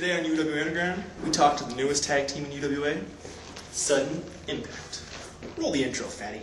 Today on UW Underground, we talk to the newest tag team in UWA, Sudden Impact. Roll the intro, fatty.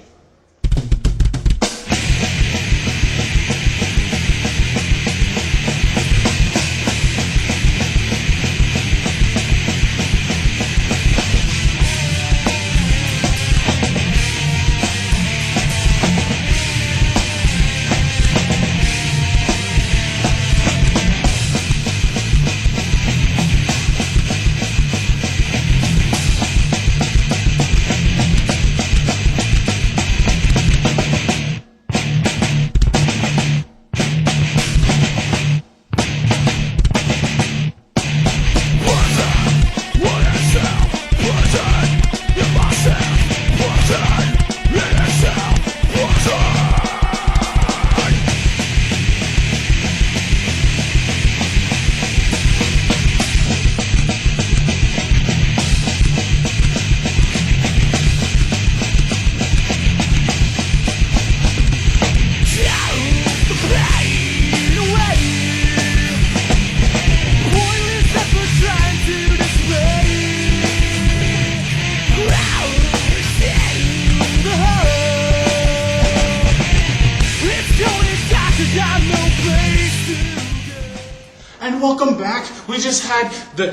And welcome back. We just had the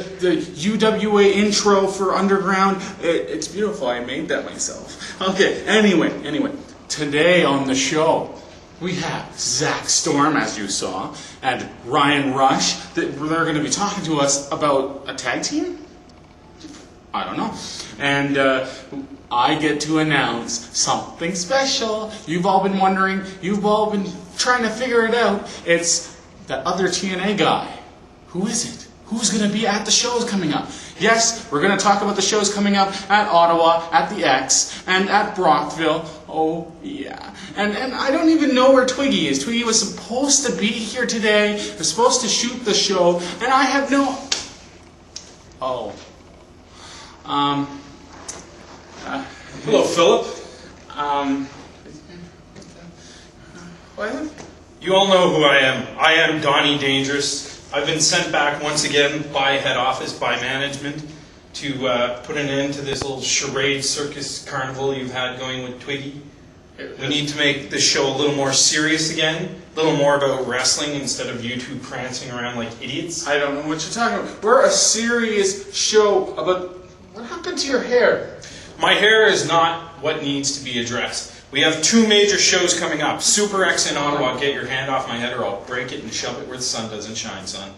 UWA intro for Underground. It's beautiful. I made that myself. Okay, anyway. Today on the show, we have Zach Storm, as you saw, and Ryan Rush. They're going to be talking to us about a tag team? I don't know. And I get to announce something special. You've all been wondering. You've all been trying to figure it out. It's the other TNA guy. Who is it? Who's going to be at the shows coming up? Yes, we're going to talk about the shows coming up at Ottawa, at the X, and at Brockville. Oh, yeah. And I don't even know where Twiggy is. Twiggy was supposed to be here today. Was supposed to shoot the show, and I have no... Oh. Hello, Philip. What? You all know who I am. I am Donnie Dangerous. I've been sent back once again by head office, by management, to put an end to this little charade circus carnival you've had going with Twiggy. We need to make this show a little more serious again, a little more about wrestling instead of you two prancing around like idiots. I don't know what you're talking about. We're a serious show about... What happened to your hair? My hair is not what needs to be addressed. We have two major shows coming up. Super X in Ottawa. Get your hand off my head or I'll break it and shove it where the sun doesn't shine, son.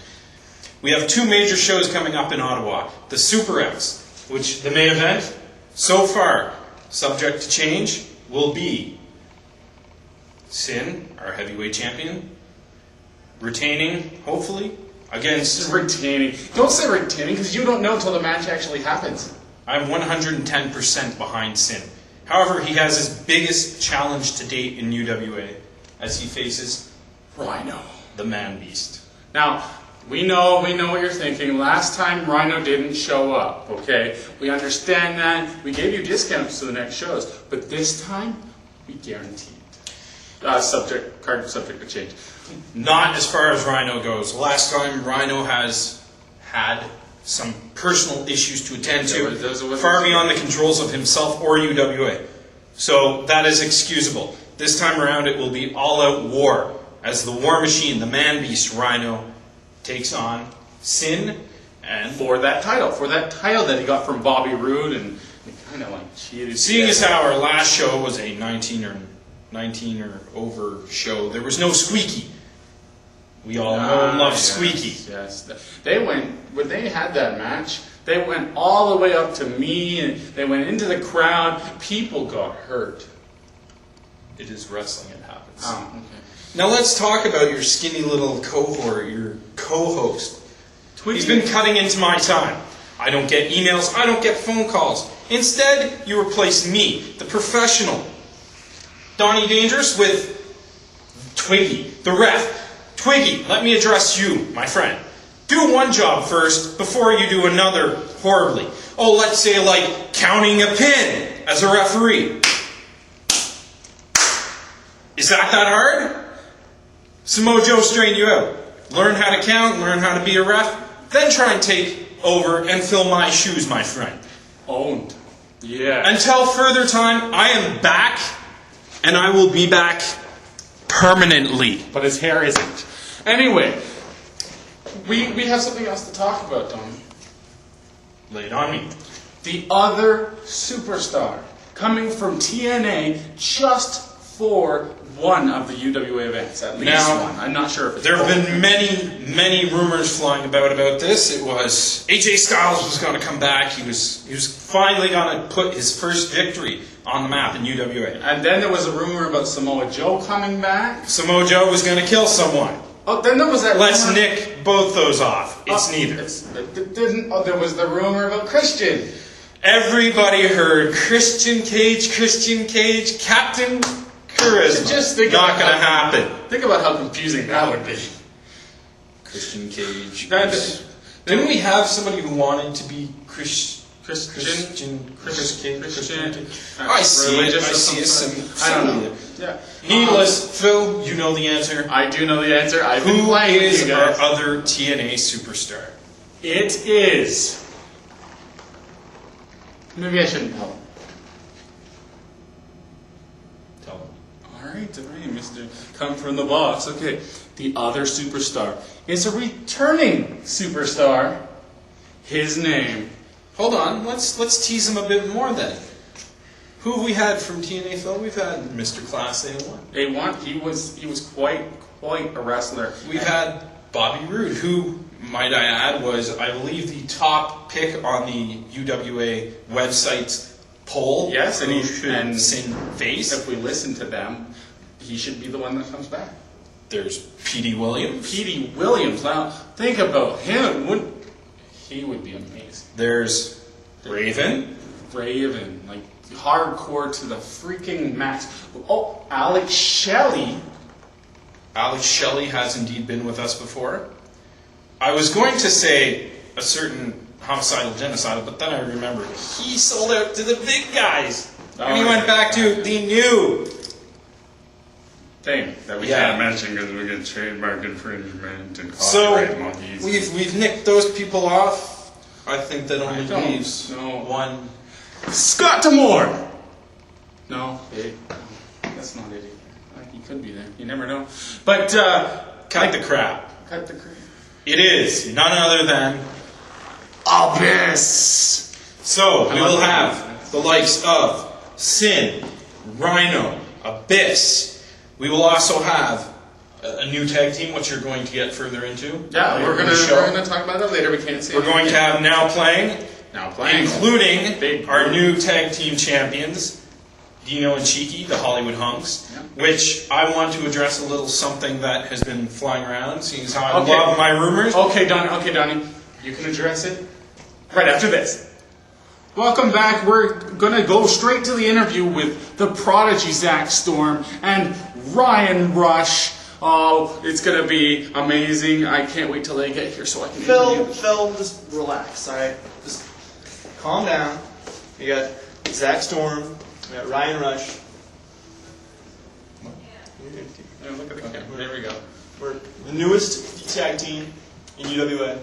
We have two major shows coming up in Ottawa. The Super X, which the main event, so far, subject to change, will be Sin, our heavyweight champion, retaining, hopefully, against... Retaining. Don't say retaining, because you don't know until the match actually happens. I'm 110% behind Sin. However, he has his biggest challenge to date in UWA as he faces Rhino, the man beast. Now, we know what you're thinking. Last time Rhino didn't show up, okay? We understand that. We gave you discounts to the next shows, but this time we guaranteed. Subject to change. Not as far as Rhino goes. Last time Rhino has had some personal issues to attend to, far beyond the controls of himself or UWA. So that is excusable. This time around it will be all-out war, as the war machine, the man-beast Rhino, takes on Sin, and... For that title that he got from Bobby Roode, and he kind of like cheated. Seeing as how our last show was a 19 or over show, there was no Squeaky. We all know and love Squeaky. Yes. When they had that match, they went all the way up to me, and they went into the crowd. People got hurt. It is wrestling, it happens. Oh, okay. Now let's talk about your skinny little cohort, your co-host. He's been cutting into my time. I don't get emails, I don't get phone calls. Instead, you replace me, the professional, Donnie Dangerous, with Twiggy, the ref. Twiggy, let me address you, my friend. Do one job first before you do another horribly. Oh, let's say like counting a pin as a referee. Is that hard? Samoa Joe straightened you out. Learn how to count, learn how to be a ref. then try and take over and fill my shoes, my friend. Owned. Yeah. Until further time, I am back, and I will be back permanently. But his hair isn't. Anyway, we have something else to talk about, Don. Lay it on me. The other superstar coming from TNA just for one of the UWA events, at least Now, one. I'm not sure if it's There have both. been many rumors flying about this. It was AJ Styles was going to come back. He was finally going to put his first victory on the map in UWA. And then there was a rumor about Samoa Joe coming back. Samoa Joe was going to kill someone. Oh, then there was that Let's rumor. nick both those off. It's neither. There was the rumor about Christian. Everybody heard Christian Cage, Captain Charisma. Just think Not about going to how- happen. Think about how confusing that would be. Christian Cage. That- Didn't we have somebody who wanted to be Christian. I see it. Religious I or see it. something. I don't know. Yeah. Needless, Phil, you know the answer. I do know the answer. I've been Who playing with is you our guys. other TNA superstar? It is. Maybe I shouldn't tell him. Tell him. All right, Mr. Come from the boss. Okay. The other superstar is a returning superstar. His name. Hold on. Let's tease him a bit more then. Who have we had from TNA, Phil? We've had Mr. Class A1. A1. He was quite a wrestler. We've had Bobby Roode, who, might I add, was, I believe, the top pick on the UWA website's poll. Yes, and who he should and sin face. If we listen to them, he should be the one that comes back. There's Petey Williams. Petey Williams. Now think about him. He would be amazing. There's Raven. Raven, like hardcore to the freaking max. Oh, Alex Shelley. Alex Shelley has indeed been with us before. I was going to say a certain homicidal genocidal, but then I remembered he sold out to the big guys. And he went back to the new thing that we can't mention because we get trademark infringement and copyright monkeys. We've nicked those people off. I think that only leaves no. one. Scott Demore. No, that's not it either. He could be there. You never know. But Cut the crap. Cut the crap. It is none other than Abyss. So we will have the likes of Sin, Rhino, Abyss. We will also have a new tag team, which you're going to get further into. Yeah, later we're in the show. gonna talk about that later. We can't say. We're going to have Now Playing, Now including Big our new tag team champions, Dino and Cheeky, the Hollywood Hunks, which I want to address a little something that has been flying around, seeing as how I love my rumors. Okay, Donnie, you can address it right after this. Welcome back. We're gonna go straight to the interview with the prodigy Zach Storm and Ryan Rush. Oh, it's gonna be amazing. I can't wait till they get here so I can interview. Phil, just relax, alright? Just calm down. We got Zach Storm, we got Ryan Rush. Yeah, look at the camera. There we go. We're the newest tag team in UWA.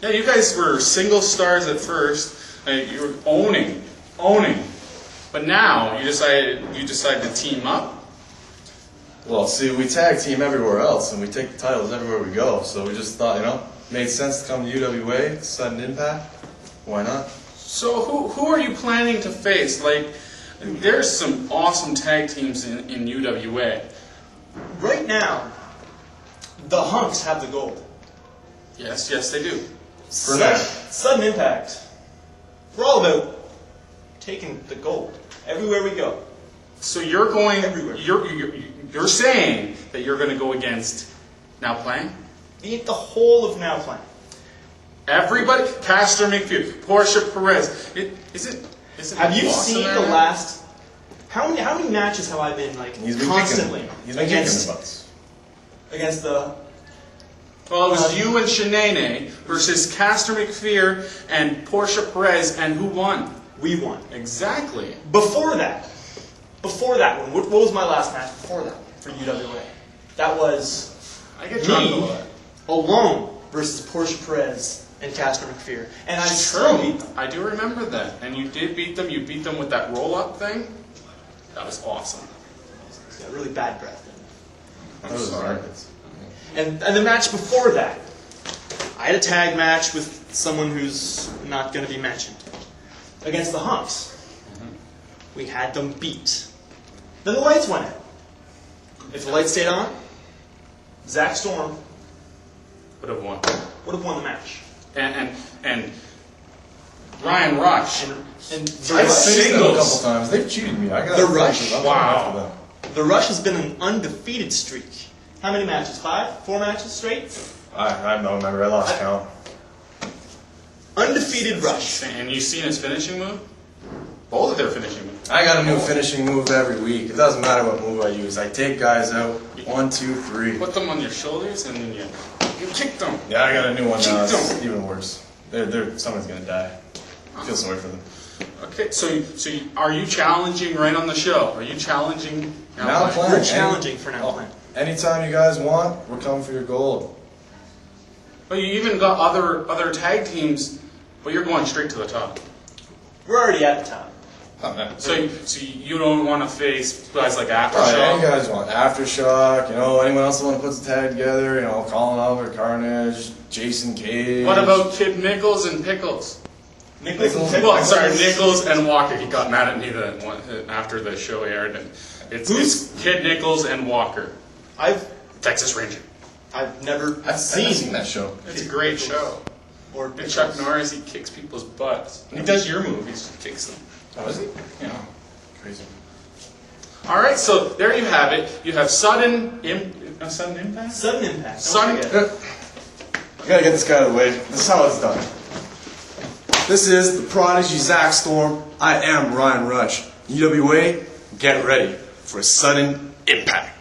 Yeah, you guys were single stars at first. You were owning, but now you decided to team up. Well, see, we tag team everywhere else, and we take the titles everywhere we go. So we just thought, made sense to come to UWA, sudden impact. Why not? So who are you planning to face? Like, there's some awesome tag teams in UWA. Right now, the Hunks have the gold. Yes, they do. For now. Sudden impact. We're all about taking the gold everywhere we go. So you're going Everywhere. You're saying that you're going to go against Now Playing? The whole of Now Playing. Everybody, Castor McPhee, Portia Perez. Is it Have you awesome seen there, the man? last? How many matches have I been He's been constantly kicking. He's been kicking the butts. against the? Well, it was you and Shanae versus Castor McPhee and Portia Perez, and who won? We won. Exactly. Before that one, what was my last match before that for UWA? That was I get drunk a me lot. alone versus Portia Perez and Castor McPherson. And I It's still true. beat them. I do remember that. And you did beat them. You beat them with that roll-up thing. That was awesome. Yeah, really bad breath. I'm Those sorry. Rockets. And the match before that, I had a tag match with someone who's not going to be mentioned. Against the Hunks. We had them beat. Then the lights went out. If the lights stayed on, Zach Storm Would have won. would have won the match. And Ryan Rush. And I've seen them a couple Singles. times. They've cheated me. I got The Rush? Wow. the Rush has been an undefeated streak. How many matches? 5? 4 matches straight? I don't remember. I lost count. Undefeated Rush. And you've seen his finishing move? Both of their finishing moves. I got a new finishing move every week. It doesn't matter what move I use. I take guys out. 1, 2, 3. Put them on your shoulders and then you kick them. Yeah, I got a new one now. Keep It's them. even worse. Someone's gonna die. I feel sorry for them. Okay, are you challenging right on the show? Are you challenging Now Plan? We're challenging for now. Plan. Anytime you guys want, we're coming for your gold. But you even got other tag teams, but you're going straight to the top. We're already at the top. So you don't want to face guys like Any Aftershock? guys want Aftershock, anyone else that want to put the tag together, Colin Albert, Carnage, Jason Cage. What about Kid Nichols and Pickles? Nichols and Well, sorry, Nichols and Walker. He got mad at me after the show aired, and it's Kid Nichols and Walker, Texas Ranger. I've never I've seen seen that show. It's a great show. Or And Chuck Norris, he kicks people's butts. He does your move, he just kicks them. Oh, is he? Yeah. Crazy. All right, so there you have it. You have sudden impact. Sudden impact. Sudden. Don't forget. I gotta get this guy out of the way. This is how it's done. This is the Prodigy Zach Storm. I am Ryan Rush. UWA, get ready for a sudden impact.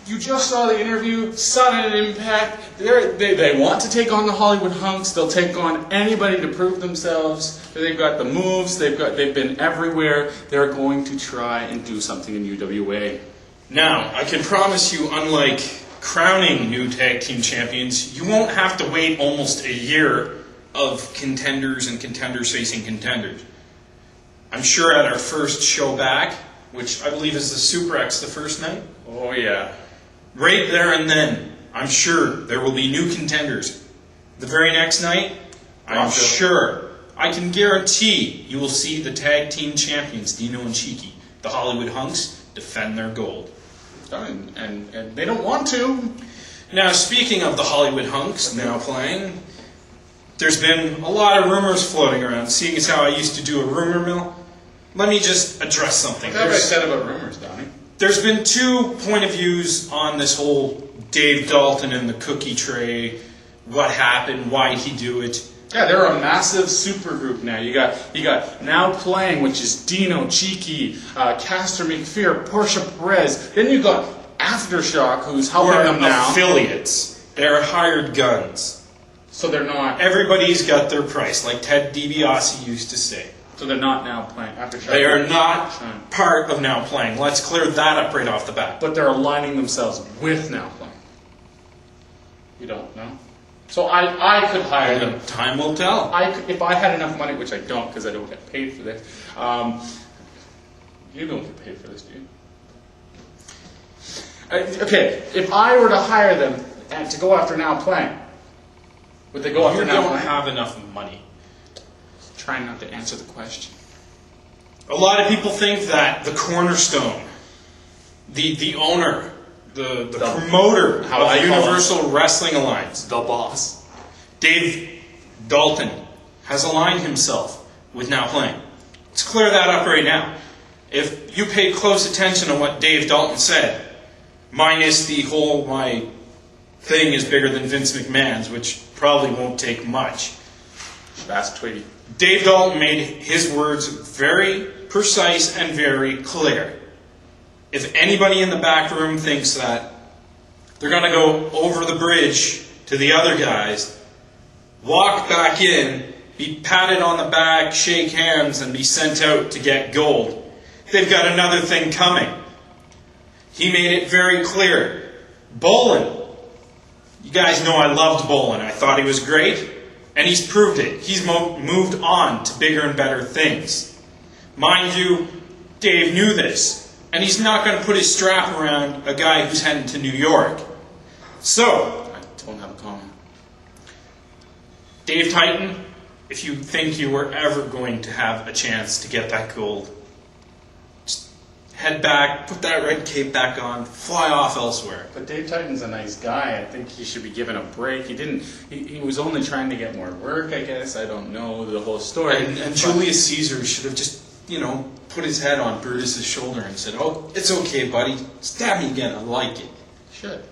You just saw the interview, sudden impact. They want to take on the Hollywood Hunks. They'll take on anybody to prove themselves. They've got the moves. They've been everywhere. They're going to try and do something in UWA. Now, I can promise you, unlike crowning new tag team champions, you won't have to wait almost a year of contenders and contenders facing contenders. I'm sure at our first show back, which I believe is the Super X the first night, Oh yeah. right there and then, I'm sure there will be new contenders. The very next night, I'm Gotcha. sure, I can guarantee you will see the tag team champions, Dino and Cheeky, the Hollywood Hunks, defend their gold. And they don't want to. Now, speaking of the Hollywood Hunks now playing, there's been a lot of rumors floating around. Seeing as how I used to do a rumor mill, let me just address something. What have I said about rumors, Donnie? There's been two point of views on this whole Dave Dalton and the cookie tray, what happened, why'd he do it. Yeah, they're a massive super group now. You got Now Playing, which is Dino, Cheeky, Castor McPherson, Portia Perez. Then you got Aftershock, who's helping We're them now. affiliates. They're hired guns. So they're not. Everybody's got their price, like Ted DiBiase used to say. So they're not Now Playing. Aftershock. They are not part of Now Playing. Let's clear that up right off the bat. But they're aligning themselves with Now Playing. You don't know. So I could hire them. Time will tell. If I had enough money, which I don't because I don't get paid for this. You don't get paid for this, do you? Okay, if I were to hire them and to go after Now Playing, would they go after You Now don't Playing? have enough money. Trying not to answer the question. A lot of people think that the cornerstone, the owner, the promoter how of I the call Universal Wrestling Alliance, The boss. Dave Dalton, has aligned himself with Now Playing. Let's clear that up right now. If you paid close attention to what Dave Dalton said, minus the whole my thing is bigger than Vince McMahon's, which probably won't take much. That's Tweety. Dave Dalton made his words very precise and very clear. If anybody in the back room thinks that they're going to go over the bridge to the other guys, walk back in, be patted on the back, shake hands, and be sent out to get gold, they've got another thing coming. He made it very clear. Bolin, You guys know I loved Bolin. I thought he was great, and he's proved it. He's moved on to bigger and better things. Mind you, Dave knew this, and he's not going to put his strap around a guy who's heading to New York. So, I don't have a comment. Dave Titan, if you think you were ever going to have a chance to get that gold, just head back, put that red cape back on, fly off elsewhere. But Dave Titan's a nice guy. I think he should be given a break. He was only trying to get more work, I guess. I don't know the whole story. And Julius Caesar should have just, put his head on Brutus's shoulder and said, "Oh, it's okay, buddy. Stab me again. I like it." Should.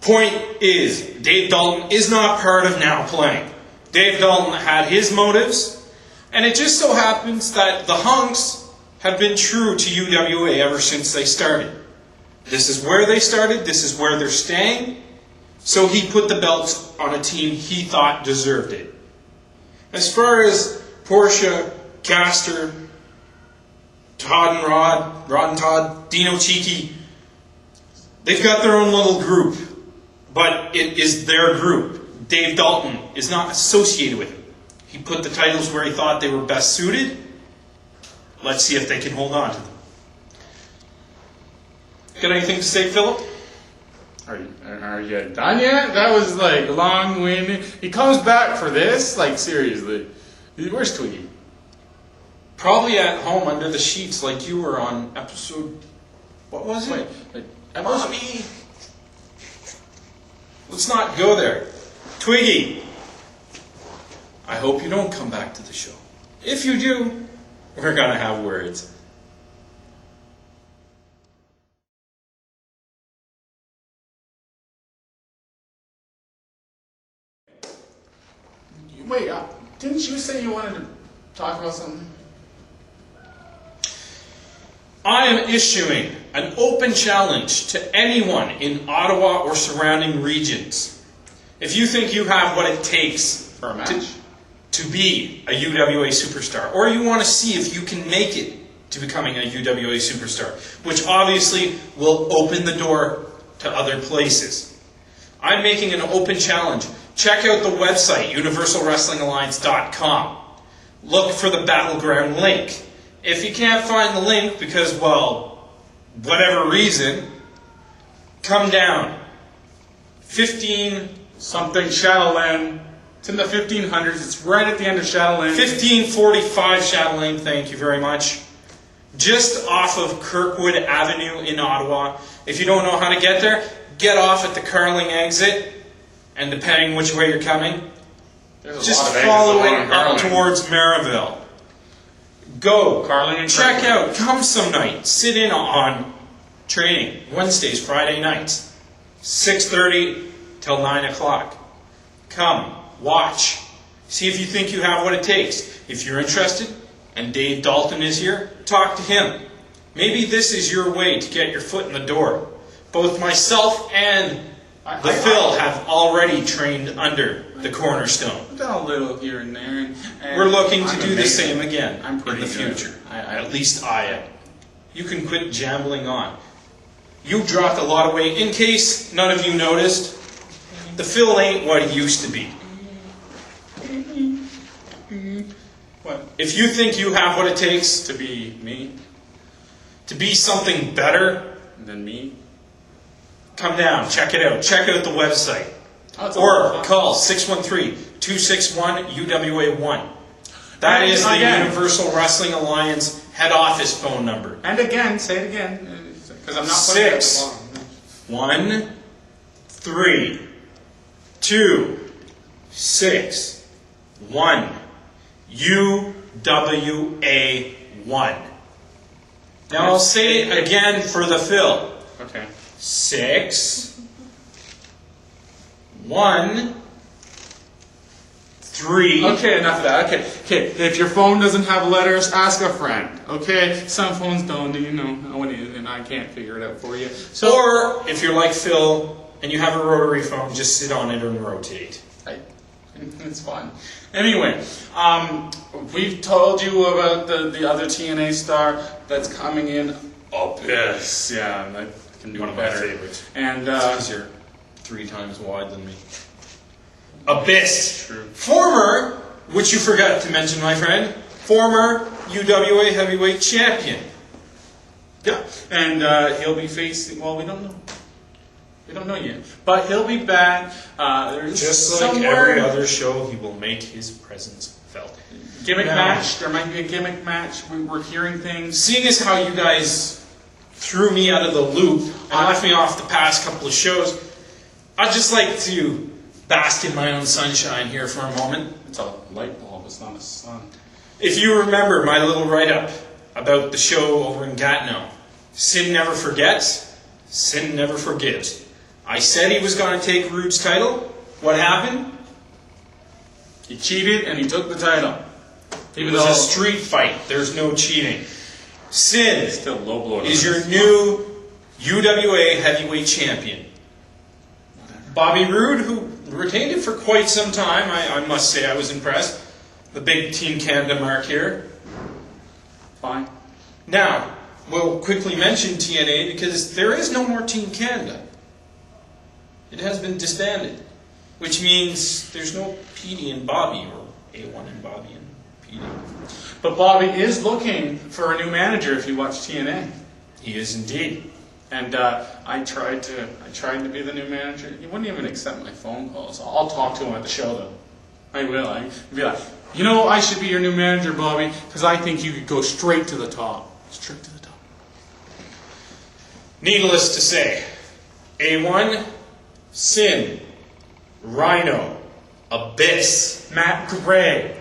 Point is, Dave Dalton is not part of Now Playing. Dave Dalton had his motives, and it just so happens that the Hunks have been true to UWA ever since they started. This is where they started, this is where they're staying, so he put the belts on a team he thought deserved it. As far as Portia, Caster, Todd and Rod and Todd, Dino Cheeky, they've got their own little group, but it is their group. Dave Dalton is not associated with it. He put the titles where he thought they were best suited. Let's see if they can hold on to them. Got anything to say, Philip? Are you done yet? That was like long-winded. He comes back for this? Like, seriously. Where's Twiggy? Probably at home under the sheets like you were on episode... What was it? Mommy! Let's not go there. Twiggy! I hope you don't come back to the show. If you do, we're gonna have words. Wait, didn't you say you wanted to talk about something? I am issuing an open challenge to anyone in Ottawa or surrounding regions. If you think you have what it takes For a match? to be a UWA superstar, or you want to see if you can make it to becoming a UWA superstar, which obviously will open the door to other places. I'm making an open challenge. Check out the website, universalwrestlingalliance.com. Look for the Battleground link. If you can't find the link because, well, whatever reason, come down. 15... Something Shadowland. It's in the 1500s. It's right at the end of Shadowland. 1545 Shadowland, thank you very much. Just off of Kirkwood Avenue in Ottawa. If you don't know how to get there, get off at the Carling exit. And depending which way you're coming, just follow it up towards Maryville. Go. Carling and check Kirkwood. out. Come some night. Sit in on training. Wednesdays, Friday nights. 6:30 till 9 o'clock. Come. Watch. See if you think you have what it takes. If you're interested, and Dave Dalton is here, talk to him. Maybe this is your way to get your foot in the door. Both myself and Phil have already trained under the cornerstone. I've done a little here and there. And we're looking to I'm do the amazing. same again I'm in pretty the good. future. At least I am. You can quit jambling on. You dropped a lot of weight. In case none of you noticed, the Phil ain't what he used to be. What? If you think you have what it takes To be me? to be something better, Than me? come down, check it out. Check out the website. Oh, it's a lot of Or fun. call 613-261-UWA1. That And is the again. Universal Wrestling Alliance head office phone number. And again, say it again. Because I'm not putting it at the 6 bottom. 1 3 2 6 1 UWA1. Now I'll say it again for the Phil. Okay. 6 1 3 Okay, enough of that. Okay. If your phone doesn't have letters, ask a friend. Okay. Some phones don't, and I can't figure it out for you. So, Or if you're like Phil and you have a rotary phone, just sit on it and rotate. it's fun. Anyway, we've told you about the other TNA star that's coming in. Abyss. Yeah, that can do One of my better. favorites. And It's easier. 3 times wide than me. Abyss. True. Former, which you forgot to mention, my friend, former UWA heavyweight champion. Yeah, and he'll be facing. Well, we don't know. We don't know yet, but he'll be back. There's Just like every other show, he will make his presence felt. Gimmick Now, match. There might be a gimmick match. We're hearing things. Seeing as how you guys threw me out of the loop and left me off the past couple of shows, I'd just like to bask in my own sunshine here for a moment. It's a light bulb. It's not a sun. If you remember my little write-up about the show over in Gatineau, Sin never forgets, Sin never forgives. I said he was going to take Rude's title. What happened? He cheated and he took the title. It was a street fight. There's no cheating. Sin Still low blow. is your new UWA heavyweight champion. Bobby Roode, who retained it for quite some time, I must say I was impressed. The big Team Canada mark here. Fine. Now, we'll quickly mention TNA because there is no more Team Canada. It has been disbanded, which means there's no Petey and Bobby, or A1 and Bobby and Petey. But Bobby is looking for a new manager. If you watch TNA, He is indeed. and I tried to be the new manager. He wouldn't even accept my phone calls. I'll talk to him at the show though. I will. I'd be like, you know, I should be your new manager, Bobby, because I think you could go straight to the top. Straight to the top. Needless to say, A1, Sin, Rhino, Abyss, Matt Gray,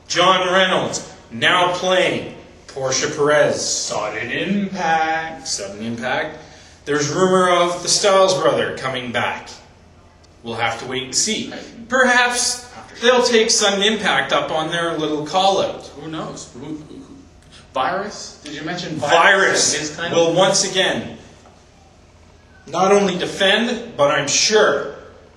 John Reynolds, now playing Portia Perez, Sudden Impact. Sudden Impact. There's rumor of the Styles brother coming back. We'll have to wait and see. Perhaps they'll take Sudden Impact up on their little call-out. Who knows? Virus? Did you mention Virus will once again not only defend, but I'm sure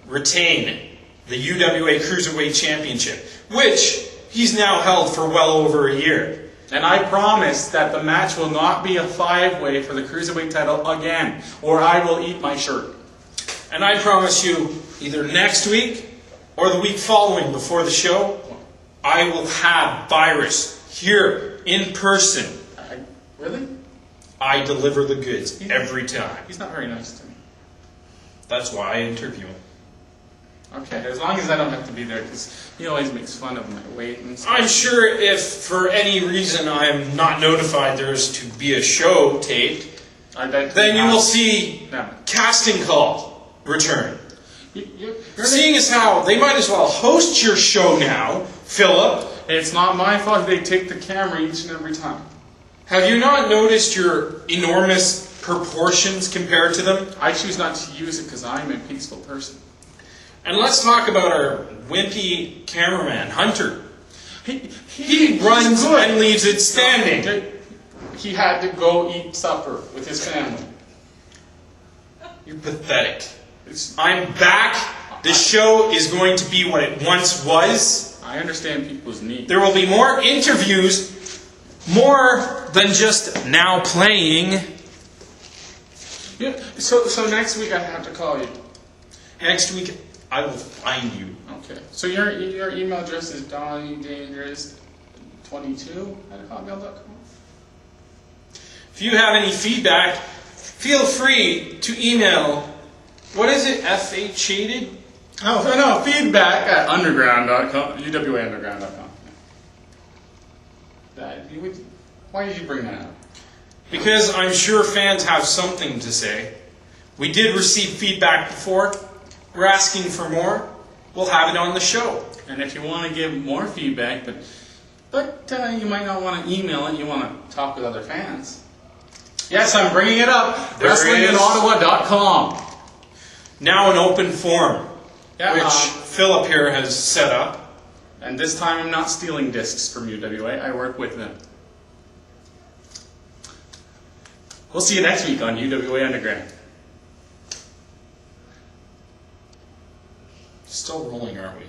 retain the UWA Cruiserweight Championship, which he's now held for well over a year. And I promise that the match will not be a 5-way for the Cruiserweight title again, or I will eat my shirt. And I promise you, either next week or the week following before the show, I will have Virus here in person. Really? I deliver the goods every time. He's not very nice to me. That's why I interview him. Okay, as long as I don't have to be there, because he always makes fun of my weight and stuff. I'm sure if for any reason I'm not notified there's to be a show taped, then you will see casting call return. Seeing as how they might as well host your show now, Philip. It's not my fault they take the camera each and every time. Have you not noticed your enormous proportions compared to them? I choose not to use it because I'm a peaceful person. And let's talk about our wimpy cameraman, Hunter. He runs and leaves it standing. He had to go eat supper with his family. You're pathetic. I'm back. The show is going to be what it once was. I understand people's needs. There will be more interviews, more than just now playing. Yeah. So next week I have to call you. Next week, I will find you. Okay. So your email address is DonnieDangerous22@hotmail.com. If you have any feedback, feel free to email. What is it? FH Shaded? Oh no, feedback at underground.com, UWAunderground.com. Why did you bring that up? Because I'm sure fans have something to say. We did receive feedback before. We're asking for more. We'll have it on the show. And if you want to give more feedback, but you might not want to email it, you want to talk with other fans. Yes, I'm bringing it up. WrestlingInOttawa.com. Now an open forum, Yeah, which Philip here has set up. and this time I'm not stealing discs from UWA. I work with them. We'll see you next week on UWA Underground. Still rolling, aren't we?